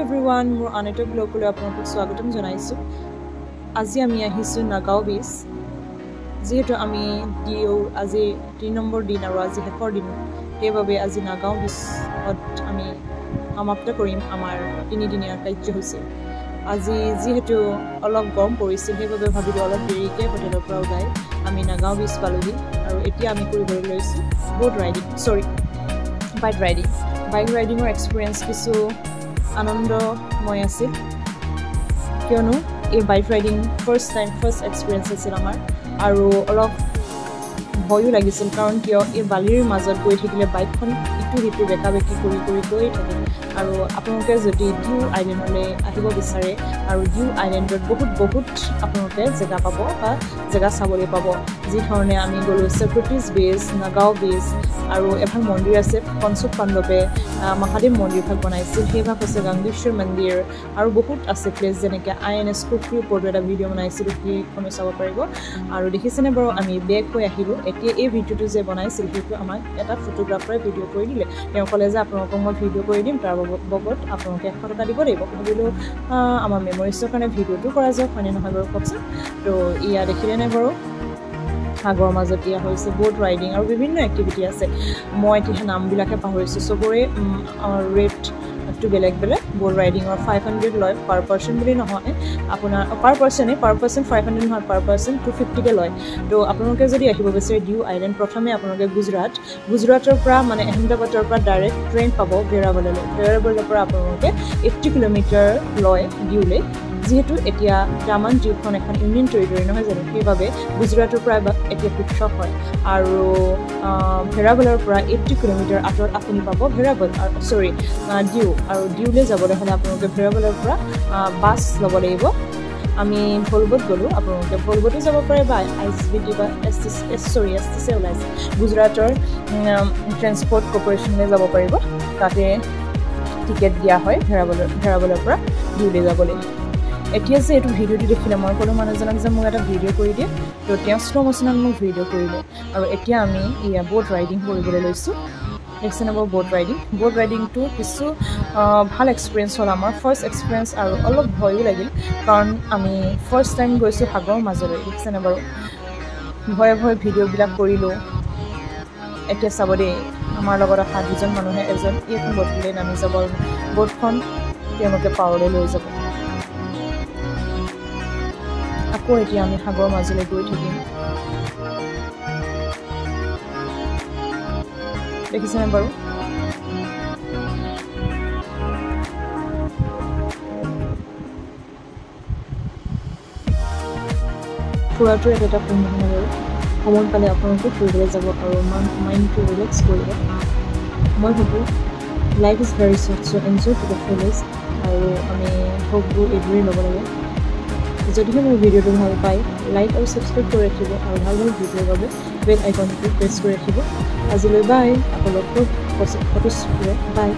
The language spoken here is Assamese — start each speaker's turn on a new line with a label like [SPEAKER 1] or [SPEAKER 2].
[SPEAKER 1] এভৰিৱান মোৰ আনেটো ব্লগলৈ আপোনালোকক স্বাগতম জনাইছো আজি আমি আহিছো নাগাঁও বিচ যেহেতু আমি আজি 3 নম্বৰ দিন আৰু আজি শেষৰ দিন সেইবাবে আজি নাগাঁও বিচত আমি সমাপ্ত কৰিম আমাৰ 3 দিনীয়া কাৰ্যসূচী আজি যেহেতু অলপ গৰম পৰিছিল সেইবাবে ভাবিলো অলপ দেৰিকে হোটেলৰ পৰা ওলাই আমি নাগাঁও বিচ পালোহি আৰু এতিয়া আমি কৰিবলৈ লৈছো বাইক ৰাইডিঙৰ এক্সপেৰিয়েন্স কিছু আনন্দময় আছিল কিয়নো এই বাইক ৰাইডিং ফাৰ্স্ট এক্সপেৰিয়েন্স আছিল আমাৰ আৰু অলপ ভয়ও লাগিছিল কাৰণ কিয় এই বালিৰ মাজত গৈ থাকিলে বাইকখন ইটো হিটো বেকাবেকি কৰি গৈ থাকে আৰু আপোনালোকে যদি ডিউ আইলেণ্ডলৈ আহিব বিচাৰে আৰু ডিউ আইলেণ্ডত বহুত আপোনালোকে জেগা পাব বা জেগা চাবলৈ পাব যি ধৰণে আমি গ'লো চেক্ৰেটাৰিজ বেছ নাগাঁও বেছ আৰু এভাগ মন্দিৰ আছে পঞ্চক পাণ্ডৱে মহাদেৱ মন্দিৰ ভাগ বনাইছিল সেইভাগ আছে গংগেশ্বৰ মন্দিৰ আৰু বহুত আছে প্লেচ যেনেকৈ INS কুফ্ৰিৰ ওপৰত এটা ভিডিঅ' বনাইছিলোঁ সেইখনো চাব পাৰিব আৰু দেখিছেনে বাৰু আমি বেক হৈ আহিলোঁ এতিয়া এই ভিডিঅ'টো যে বনাইছিল সেইটো আমাক এটা ফটোগ্ৰাফাৰে ভিডিঅ' কৰি দিলে তেওঁ ক'লে যে আপোনালোকক মই ভিডিঅ' কৰি দিম তাৰ বাবদ আপোনালোকে 100 টকা দিব লাগিব ভাবিলোঁ আমাৰ মেমৰিজৰ কাৰণে ভিডিঅ'টো কৰা যাওক হয়নে নহয় বাৰু কওকচোন তো ইয়া দেখিলে নে বাৰু সাগৰৰ মাজত দিয়া হৈছে বোট ৰাইডিং আৰু বিভিন্ন এক্টিভিটি আছে মই এতিয়া নামবিলাকে পাহৰিছোঁ চবৰে ৰেটটো বেলেগ বোট ৰাইডিঙৰ 500 লয় পাৰ পাৰ্চন বুলি নহয় আপোনাৰ পাৰ পাৰ্চন 500 নহয় পাৰ পাৰ্চন 250কে লয় তো আপোনালোকে যদি আহিব বিচাৰে ডিউ আইলেণ্ড প্ৰথমে আপোনালোকে গুজৰাটৰ পৰা মানে আহমেদাবাদৰ পৰা ডাইৰেক্ট ট্ৰেইন পাব ভেৰাবলৰ পৰা আপোনালোকে 80 কিলোমিটাৰ লয় ডিউলৈ যেহেতু এতিয়া দামান ডিউখন এখন ইউনিয়ন টেৰিটৰি নহয় জানো সেইবাবে গুজৰাটৰ পৰা এতিয়া পৃথক হয় আৰু ভেৰাবলৰ পৰা 80 কিলোমিটাৰ আঁতৰত আপুনি পাব ডিউ আৰু ডিউলৈ যাবলৈ হ'লে আপোনালোকে ভেৰাবলৰ পৰা বাছ ল'ব লাগিব আমি ভলবত গ'লোঁ আপোনালোকে ভলবতো যাব পাৰে বা ISBT বা STC ওলাইছে গুজৰাটৰ ট্ৰেন্সপৰ্ট কৰ্পৰেশ্যনলৈ যাব পাৰিব তাতে টিকেট দিয়া হয় ভেৰাবলৰ পৰা ডিউলৈ যাবলৈ এতিয়া যে এইটো ভিডিঅ'টো দেখিলে মই কোনো মানুহজনক যে মোক এটা ভিডিঅ' কৰি দিয়ে তো তেওঁ শ্ল' মোশ্যনত মোক ভিডিঅ' কৰিলে আৰু এতিয়া আমি বোট ৰাইডিং কৰিবলৈ লৈছোঁ দেখিছেনে বাৰু বোট ৰাইডিংটো কিছু ভাল এক্সপিৰিয়েঞ্চ হ'ল আমাৰ ফাৰ্ষ্ট এক্সপিৰিয়েঞ্চ আৰু অলপ ভয়ো লাগিল কাৰণ আমি ফাৰ্ষ্ট টাইম গৈছোঁ সাগৰৰ মাজলৈ দেখিছেনে বাৰু ভয়ে ভিডিঅ'বিলাক কৰিলোঁ এতিয়া চাব দেই আমাৰ লগত অহা দুজন মানুহে এজন এইখন বটলৈ নামি যাব বোটখন তেওঁলোকে পাৰলৈ লৈ যাব আকৌ এতিয়া আমি সাগৰৰ মাজলৈ গৈ থাকিম দেখিছেনে বাৰু ফুৰাটো এটা পূৰ্ণ নহয় বাৰু সময় পালে আপোনালোকে ফুৰিবলৈ যাব আৰু মাইণ্ডটো ৰিলেক্স কৰিব মই ভাবোঁ life is very short so' enjoy to the fullest আৰু আমি সববোৰ এইবোৰেই ল'ব লাগে যদিহে মোৰ ভিডিঅ'টো ভাল পায় লাইক আৰু ছাবস্ক্ৰাইব কৰি ৰাখিব আৰু ভাল ভিডিঅ'ৰ বাবে বেল আইকনটো প্ৰেছ কৰি ৰাখিব আজিলৈ বাই আকৌ লগ পাম ফটোশ্বুটৰে বাই